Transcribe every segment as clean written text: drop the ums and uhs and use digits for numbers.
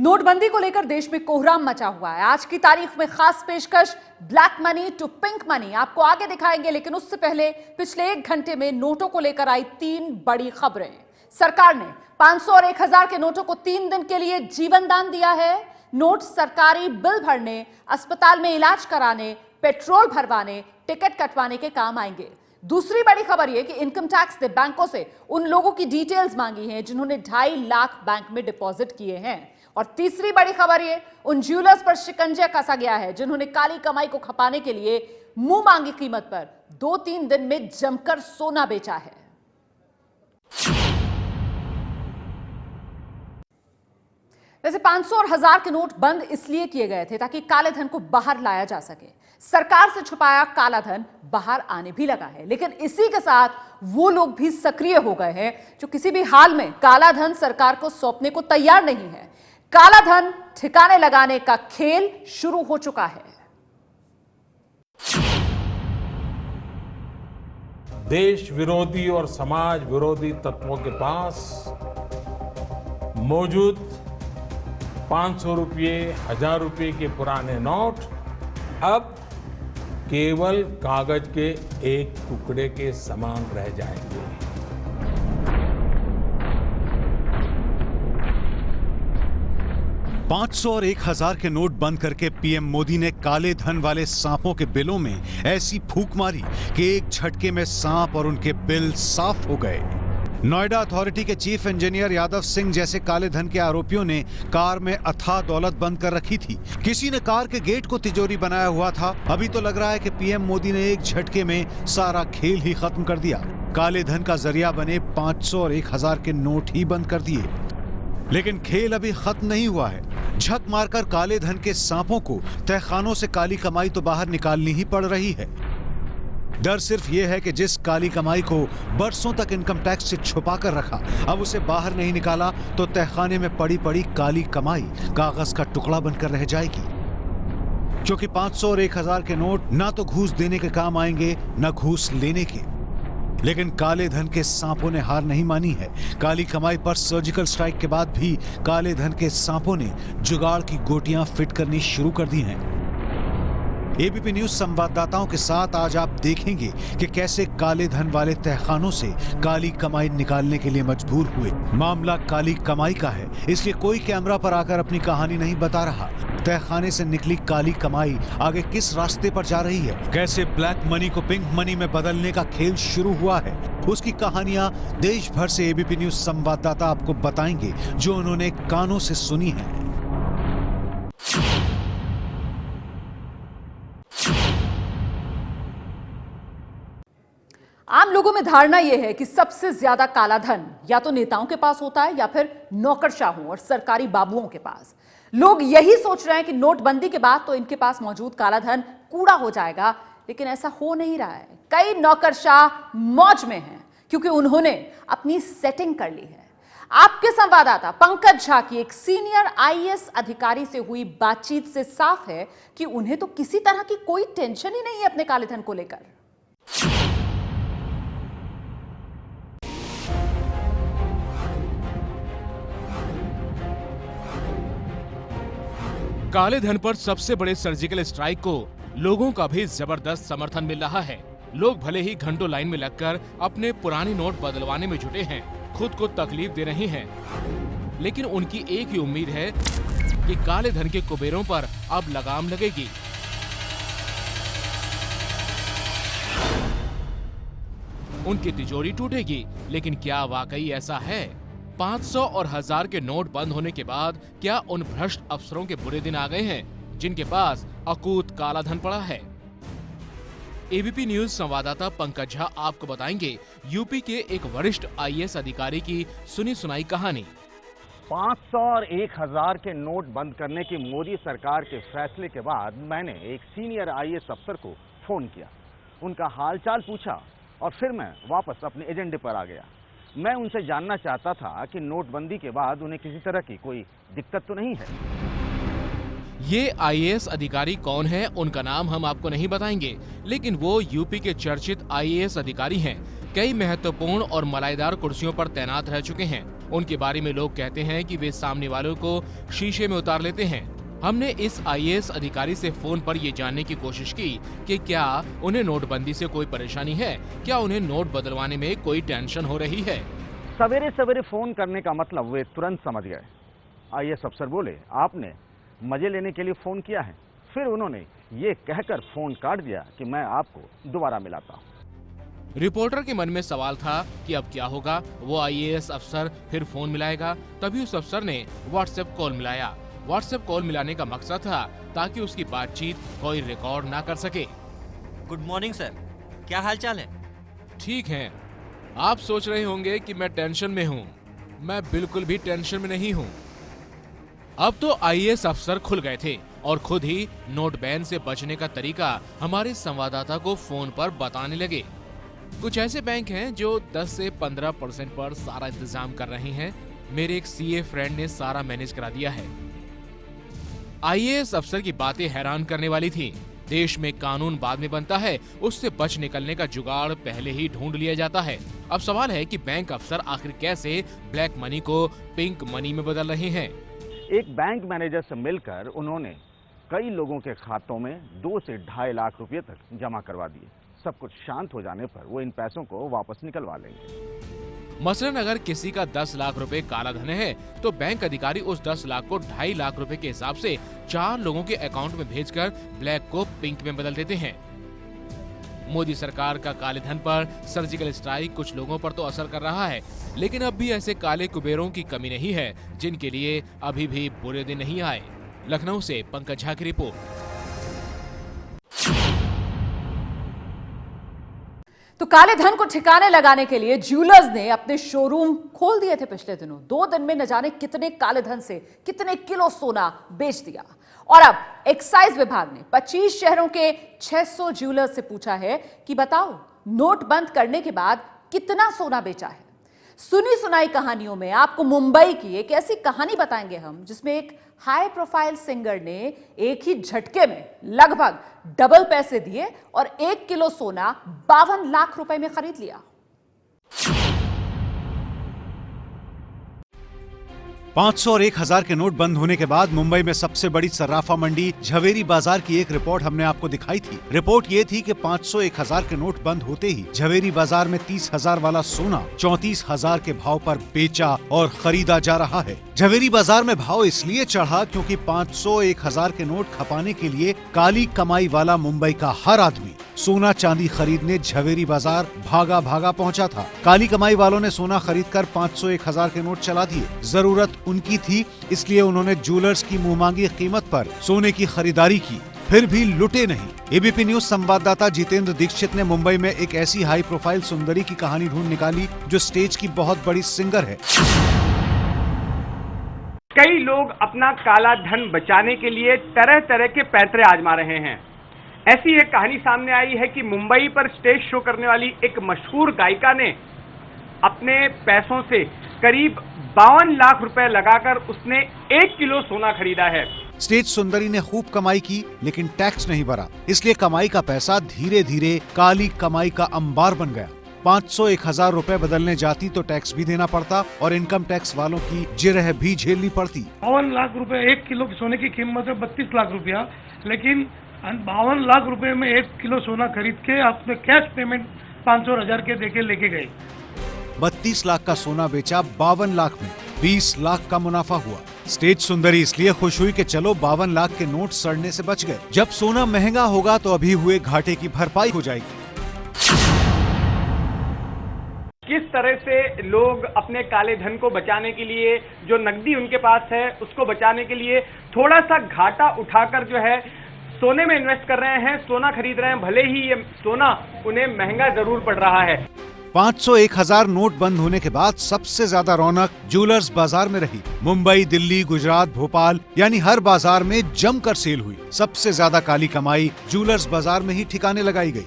नोटबंदी को लेकर देश में कोहराम मचा हुआ है। आज की तारीख में खास पेशकश black money to pink money आपको आगे दिखाएंगे, लेकिन उससे पहले पिछले 1 घंटे में नोटों को लेकर आई 3 बड़ी खबरें। सरकार ने 500 और 1000 के नोटों को 3 दिन के लिए जीवन दान दिया है। नोट सरकारी बिल भरने, अस्पताल में इलाज कराने, पेट्रोल भरवाने, टिकट कटवाने के काम आएंगे। दूसरी बड़ी खबर यह कि इनकम टैक्स ने बैंकों से उन लोगों की डिटेल्स मांगी हैं जिन्होंने 2.5 लाख बैंक में डिपॉजिट किए हैं। और तीसरी बड़ी खबर ये उन ज्वेलर्स पर शिकंजा कसा गया है जिन्होंने काली कमाई को खपाने के लिए मुंह मांगी कीमत पर 2-3 दिन में जमकर सोना बेचा है। वैसे 500 और 1000 के नोट बंद इसलिए किए गए थे ताकि काले धन को बाहर लाया जा सके। सरकार से छुपाया काला धन बाहर आने भी लगा है, लेकिन इसी के साथ वो लोग भी सक्रिय हो गए हैं जो किसी भी हाल में काला धन सरकार को सौंपने को तैयार नहीं है। काला धन ठिकाने लगाने का खेल शुरू हो चुका है। देश विरोधी और समाज विरोधी तत्वों के पास मौजूद 500 रुपये, 1000 रुपये के पुराने नोट अब केवल कागज के एक टुकड़े के समान रह जाएंगे। $500 और 1000 के नोट बंद करके पीएम मोदी ने काले धन वाले सांपों के बिलों में ऐसी फूंक मारी कि एक झटके में सांप और उनके बिल साफ हो गए। नोएडा अथॉरिटी के चीफ इंजीनियर यादव सिंह जैसे काले धन के आरोपियों ने कार में अथाह दौलत बंद कर रखी थी। किसी ने कार के गेट को तिजोरी बनाया हुआ था। अभी तो लग रहा है कि पीएम मोदी ने एक झटके में सारा खेल ही खत्म कर दिया। काले धन का जरिया बने 500 और 1000 के नोट ही बंद कर दिए। लेकिन खेल अभी खत्म नहीं हुआ है। झक मारकर काले धन के सांपों को तहखानों से काली कमाई तो बाहर निकालनी ही पड़ रही है। डर सिर्फ यह है कि जिस काली कमाई को बरसों तक इनकम टैक्स से छुपा कर रखा, अब उसे बाहर नहीं निकाला तो तहखाने में पड़ी पड़ी काली कमाई कागज का टुकड़ा बनकर रह जाएगी। क्योंकि 500 और 1000 के नोट ना तो घूस देने के काम आएंगे, ना घूस लेने के। लेकिन काले धन के सांपों ने हार नहीं मानी है। काली कमाई पर सर्जिकल स्ट्राइक के बाद भी काले धन के सांपों ने जुगाड़ की गोटियां फिट करनी शुरू कर दी हैं। एबीपी न्यूज संवाददाताओं के साथ आज आप देखेंगे कि कैसे काले धन वाले तहखानों से काली कमाई निकालने के लिए मजबूर हुए। मामला काली कमाई का है, इसलिए कोई कैमरा पर आकर अपनी कहानी नहीं बता रहा। तहखाने से निकली काली कमाई आगे किस रास्ते पर जा रही है, कैसे ब्लैक मनी को पिंक मनी में बदलने का खेल शुरू हुआ है, उसकी कहानियां देश भर से एबीपी न्यूज संवाददाता आपको बताएंगे जो उन्होंने कानों से सुनी है। आम लोगों में धारणा यह है कि सबसे ज्यादा काला धन या तो नेताओं के पास होता है या फिर नौकरशाहों और सरकारी बाबुओं के पास। लोग यही सोच रहे हैं कि नोटबंदी के बाद तो इनके पास मौजूद काला धन कूड़ा हो जाएगा, लेकिन ऐसा हो नहीं रहा है। कई नौकरशाह मौज में हैं क्योंकि उन्होंने अपनी सेटिंग कर ली है। आपके संवाददाता पंकज झा की एक सीनियर आईएएस अधिकारी से हुई बातचीत से साफ है कि उन्हें तो किसी तरह की कोई टेंशन ही नहीं है अपने काले धन को लेकर। काले धन पर सबसे बड़े सर्जिकल स्ट्राइक को लोगों का भी जबरदस्त समर्थन मिल रहा है। लोग भले ही घंटों लाइन में लगकर अपने पुराने नोट बदलवाने में जुटे हैं, खुद को तकलीफ दे रहे हैं, लेकिन उनकी एक ही उम्मीद है कि काले धन के कुबेरों पर अब लगाम लगेगी। उनकी तिजोरी टूटेगी। लेकिन क्या वाकई ऐसा है? 500 और 1000 के नोट बंद होने के बाद क्या उन भ्रष्ट अफसरों के बुरे दिन आ गए हैं जिनके पास अकूत काला धन पड़ा है? एबीपी न्यूज संवाददाता पंकज झा आपको बताएंगे यूपी के एक वरिष्ठ आईएएस अधिकारी की सुनी सुनाई कहानी। 500 और 1000 के नोट बंद करने की मोदी सरकार के फैसले के बाद मैंने एक सीनियर आईएएस अफसर को फोन किया, उनका हालचाल पूछा और फिर मैं वापस अपने एजेंडे पर आ गया। मैं उनसे जानना चाहता था कि नोटबंदी के बाद उन्हें किसी तरह की कोई दिक्कत तो नहीं है। ये आईएएस अधिकारी कौन है, उनका नाम हम आपको नहीं बताएंगे, लेकिन वो यूपी के चर्चित आईएएस अधिकारी हैं कई महत्वपूर्ण और मलाईदार कुर्सियों पर तैनात रह चुके हैं। उनके बारे में लोग कहते हैं कि वे सामने वालों को शीशे में उतार लेते हैं। हमने इस आईएएस अधिकारी से फोन पर ये जानने की कोशिश की कि क्या उन्हें नोटबंदी से कोई परेशानी है, क्या उन्हें नोट बदलवाने में कोई टेंशन हो रही है। सवेरे सवेरे फोन करने का मतलब वे तुरंत समझ गए। आईएएस अफसर बोले, आपने मजे लेने के लिए फोन किया है। फिर उन्होंने ये कहकर फोन काट दिया कि मैं आपको दोबारा मिलाता हूँ। रिपोर्टर के मन में सवाल था कि अब क्या होगा। वो आईएएस अफसर फिर फोन मिलाएगा। तभी उस अफसर ने व्हाट्सएप कॉल मिलाया। व्हाट्सएप कॉल मिलाने का मकसद था ताकि उसकी बातचीत कोई रिकॉर्ड ना कर सके। गुड मॉर्निंग सर, क्या हाल चाल है? ठीक है। आप सोच रहे होंगे कि मैं टेंशन में हूँ। मैं बिल्कुल भी टेंशन में नहीं हूँ। अब तो आईएएस अफसर खुल गए थे और खुद ही नोट बैन से बचने का तरीका हमारे संवाददाता को फोन पर बताने लगे। कुछ ऐसे बैंक हैं जो 10 से 15% पर सारा इंतजाम कर रहे हैं। मेरे एक सीए फ्रेंड ने सारा मैनेज करा दिया है। आईएएस अफसर की बातें हैरान करने वाली थी। देश में कानून बाद में बनता है, उससे बच निकलने का जुगाड़ पहले ही ढूंढ लिया जाता है। अब सवाल है कि बैंक अफसर आखिर कैसे ब्लैक मनी को पिंक मनी में बदल रहे हैं। एक बैंक मैनेजर से मिलकर उन्होंने कई लोगों के खातों में 2 से 2.5 लाख रुपए तक जमा करवा दिए। सब कुछ शांत हो जाने पर वो इन पैसों को वापस निकलवा लेंगे। मसलन अगर किसी का 10 लाख रुपए काला धन है तो बैंक अधिकारी उस 10 लाख को 2.5 लाख रुपए के हिसाब से 4 लोगों के अकाउंट में भेजकर ब्लैक को पिंक में बदल देते हैं। मोदी सरकार का काले धन पर सर्जिकल स्ट्राइक कुछ लोगों पर तो असर कर रहा है, लेकिन अब भी ऐसे काले कुबेरों की कमी नहीं है जिनके लिए अभी भी बुरे दिन नहीं आए। लखनऊ से पंकज झा की रिपोर्ट। तो काले धन को ठिकाने लगाने के लिए ज्वेलर्स ने अपने शोरूम खोल दिए थे पिछले दिनों। 2 दिन में न जाने कितने काले धन से कितने किलो सोना बेच दिया। और अब एक्साइज विभाग ने 25 शहरों के 600 ज्वेलर्स से पूछा है कि बताओ नोट बंद करने के बाद कितना सोना बेचा है। सुनी सुनाई कहानियों में आपको मुंबई की एक ऐसी कहानी बताएंगे हम जिसमें एक हाई प्रोफाइल सिंगर ने एक ही झटके में लगभग डबल पैसे दिए और 1 किलो सोना 52 लाख रुपए में खरीद लिया। 500 और 1000 के नोट बंद होने के बाद मुंबई में सबसे बड़ी सर्राफा मंडी झवेरी बाजार की एक रिपोर्ट हमने आपको दिखाई थी। रिपोर्ट ये थी कि 500-1000 के नोट बंद होते ही झवेरी बाजार में 30,000 वाला सोना 34,000 के भाव पर बेचा और खरीदा जा रहा है। झवेरी बाजार में भाव इसलिए चढ़ा क्योंकि 500-1000 के नोट खपाने के लिए काली कमाई वाला मुंबई का हर आदमी सोना चांदी खरीदने झवेरी बाजार भागा भागा पहुंचा था। काली कमाई वालों ने सोना खरीदकर 500-1000 के नोट चला दिए। जरूरत उनकी थी, इसलिए उन्होंने ज्वेलर्स की मुंहमांगी कीमत पर सोने की खरीदारी की, फिर भी लुटे नहीं। एबीपी न्यूज संवाददाता जितेंद्र दीक्षित ने मुंबई में एक ऐसी हाई प्रोफाइल सुंदरी की कहानी ढूंढ निकाली जो स्टेज की बहुत बड़ी सिंगर है। कई लोग अपना काला धन बचाने के लिए तरह तरह के पैंतरे आजमा रहे हैं। ऐसी एक कहानी सामने आई है कि मुंबई पर स्टेज शो करने वाली एक मशहूर गायिका ने अपने पैसों से करीब 52 लाख रुपए लगाकर उसने 1 किलो सोना खरीदा है। स्टेज सुंदरी ने खूब कमाई की लेकिन टैक्स नहीं भरा, इसलिए कमाई का पैसा धीरे धीरे काली कमाई का अंबार बन गया। 500-1000 रुपए बदलने जाती तो टैक्स भी देना पड़ता और इनकम टैक्स वालों की जिरह भी झेलनी पड़ती। 52 लाख रुपए 1 किलो सोने की कीमत है 32 लाख रुपया, लेकिन 52 लाख रुपए में 1 किलो सोना खरीद के आपने कैश पेमेंट 500 और 1000 के देके लेके गए। 32 लाख का सोना बेचा 52 लाख में, 20 लाख का मुनाफा हुआ। स्टेज सुंदरी इसलिए खुश हुई कि चलो 52 लाख के नोट सड़ने से बच गए। जब सोना महंगा होगा तो अभी हुए घाटे की भरपाई हो जाएगी। किस तरह से लोग अपने काले धन को बचाने के लिए, जो नकदी उनके पास है उसको बचाने के लिए थोड़ा सा घाटा उठाकर जो है सोने में इन्वेस्ट कर रहे हैं, सोना खरीद रहे हैं, भले ही ये सोना उन्हें महंगा जरूर पड़ रहा है। 500-1000 नोट बंद होने के बाद सबसे ज्यादा रौनक ज्वेलर्स बाजार में रही। मुंबई, दिल्ली, गुजरात, भोपाल यानी हर बाजार में जमकर सेल हुई। सबसे ज्यादा काली कमाई ज्वेलर्स बाजार में ही ठिकाने लगाई गई।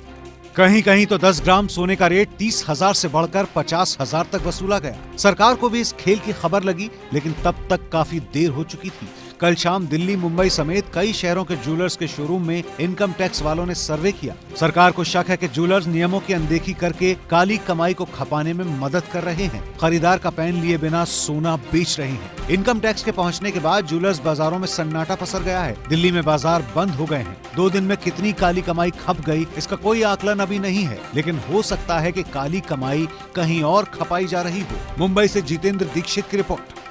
कहीं कहीं तो 10 ग्राम सोने का रेट 30,000 से बढ़कर 50,000 तक वसूला गया। सरकार को भी इस खेल की खबर लगी, लेकिन तब तक काफी देर हो चुकी थी। कल शाम दिल्ली, मुंबई समेत कई शहरों के ज्वेलर्स के शोरूम में इनकम टैक्स वालों ने सर्वे किया। सरकार को शक है कि ज्वेलर्स नियमों की अनदेखी करके काली कमाई को खपाने में मदद कर रहे हैं। खरीदार का पैन लिए बिना सोना बेच रहे हैं। इनकम टैक्स के पहुंचने के बाद ज्वेलर्स बाजारों में सन्नाटा पसर गया है। दिल्ली में बाजार बंद हो गए हैं। 2 दिन में कितनी काली कमाई खप गई, इसका कोई आकलन अभी नहीं है, लेकिन हो सकता है कि काली कमाई कहीं और खपाई जा रही हो। मुंबई से जितेंद्र दीक्षित की रिपोर्ट।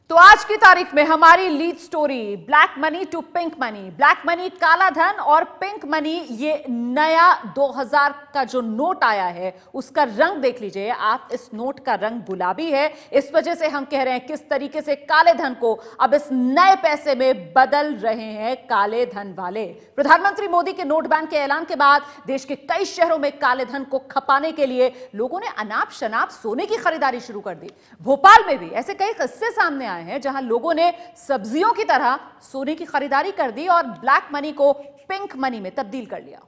तो आज की तारीख में हमारी lead story black money to pink money, black money काला धन और पिंक मनी, ये नया 2000 का जो नोट आया है उसका रंग देख लीजिए आप। इस नोट का रंग गुलाबी है। इस वजह से हम कह रहे हैं किस तरीके से काले धन को अब इस नए पैसे में बदल रहे हैं काले धन वाले। प्रधानमंत्री मोदी के नोट बैन के ऐलान के बाद देश के कई शहरों में काले धन को खपाने के लिए लोगों ने अनाप शनाप सोने की खरीदारी शुरू कर दी। भोपाल में भी ऐसे कई किस्से सामने आए हैं जहां लोगों ने सब्जियों की तरह सोने की खरीदारी कर दी और ब्लैक मनी को पिंक मनी में तब्दील कर लिया।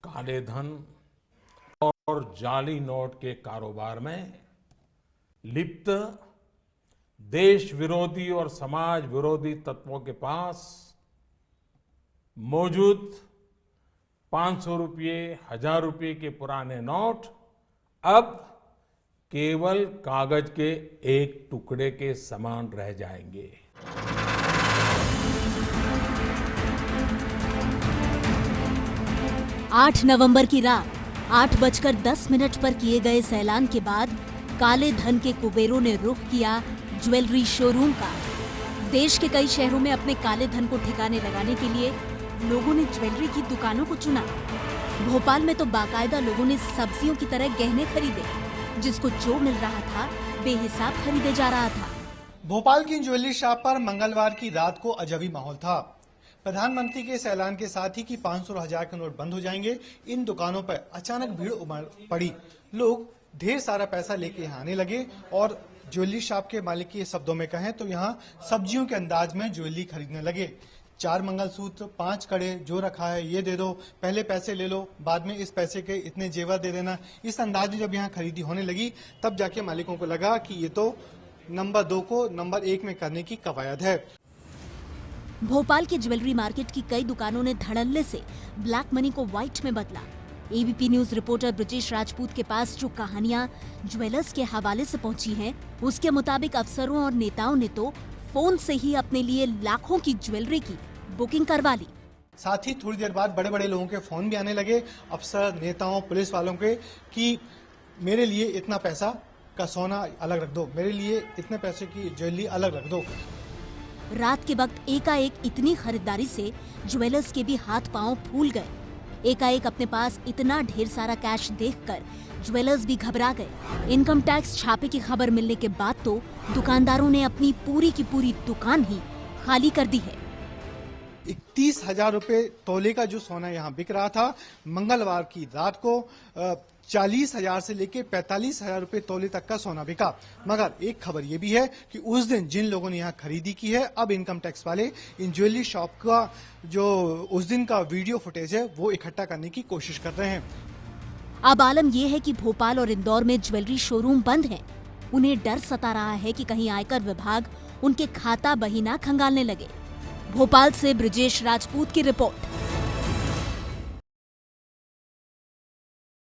काले धन और जाली नोट के कारोबार में लिप्त देश विरोधी और समाज विरोधी तत्वों के पास मौजूद 500 रुपये, 1000 रुपये के पुराने नोट अब केवल कागज के एक टुकड़े के समान रह जाएंगे। आठ नवंबर की रात 8:10 पर किए गए इस ऐलान के बाद काले धन के कुबेरों ने रुख किया ज्वेलरी शोरूम का। देश के कई शहरों में अपने काले धन को ठिकाने लगाने के लिए लोगों ने ज्वेलरी की दुकानों को चुना। भोपाल में तो बाकायदा लोगों ने सब्जियों की तरह गहने खरीदे, जिसको जो मिल रहा था बेहिसाब खरीदे जा रहा था। भोपाल की ज्वेलरी शॉप पर मंगलवार की रात को अजबी माहौल था। प्रधानमंत्री के इस ऐलान के साथ ही कि 500 और 1000 के नोट बंद हो जाएंगे, इन दुकानों पर अचानक भीड़ उमड़ पड़ी। लोग ढेर सारा पैसा लेके यहाँ आने लगे और ज्वेलरी शॉप के मालिक के शब्दों में कहें तो यहाँ सब्जियों के अंदाज में ज्वेलरी खरीदने लगे। 4 मंगलसूत्र, 5 कड़े, जो रखा है ये दे दो, पहले पैसे ले लो, बाद में इस पैसे के इतने जेवर दे देना। इस अंदाज में जब यहाँ खरीदी होने लगी तब जाके मालिकों को लगा कि ये तो नंबर 2 को नंबर 1 में करने की कवायद है। भोपाल की ज्वेलरी मार्केट की कई दुकानों ने धड़ल्ले से ब्लैक मनी को व्हाइट में बदला। ABP news reporter Brijesh Rajput के पास जो कहानियां ज्वेलर्स के हवाले से पहुंची हैं, उसके मुताबिक अफसरों और नेताओं ने तो फोन से ही अपने लिए लाखों की ज्वेलरी की बुकिंग करवा ली। साथ ही थोड़ी देर बाद बड़े बड़े लोगों के फोन भी आने लगे, अफसर, नेताओं, पुलिस वालों के, कि मेरे लिए इतना पैसा का सोना अलग रख दो, मेरे लिए इतने पैसे की ज्वेलरी अलग रख दो। रात के वक्त एकाएक इतनी खरीदारी से ज्वेलर्स के भी हाथ पांव फूल गए। एकाएक अपने पास इतना ढेर सारा कैश देखकर ज्वेलर्स भी घबरा गए। इनकम टैक्स छापे की खबर मिलने के बाद तो दुकानदारों ने अपनी पूरी की पूरी दुकान ही खाली कर दी है। 31,000 रुपए तोले का जो सोना यहाँ बिक रहा था, मंगलवार की रात को 40,000 से लेके 45,000 रुपए तोले तक का सोना बिका। मगर एक खबर ये भी है कि उस दिन जिन लोगों ने यहाँ खरीदी की है, अब इनकम टैक्स वाले इन ज्वेलरी शॉप का जो उस दिन का वीडियो फुटेज है वो इकट्ठा करने की कोशिश कर रहे हैं। अब आलम यह है कि भोपाल और इंदौर में ज्वेलरी शोरूम बंद हैं। उन्हें डर सता रहा है कि कहीं आयकर विभाग उनके खाता बही ना खंगालने लगे। भोपाल से ब्रिजेश राजपूत की रिपोर्ट।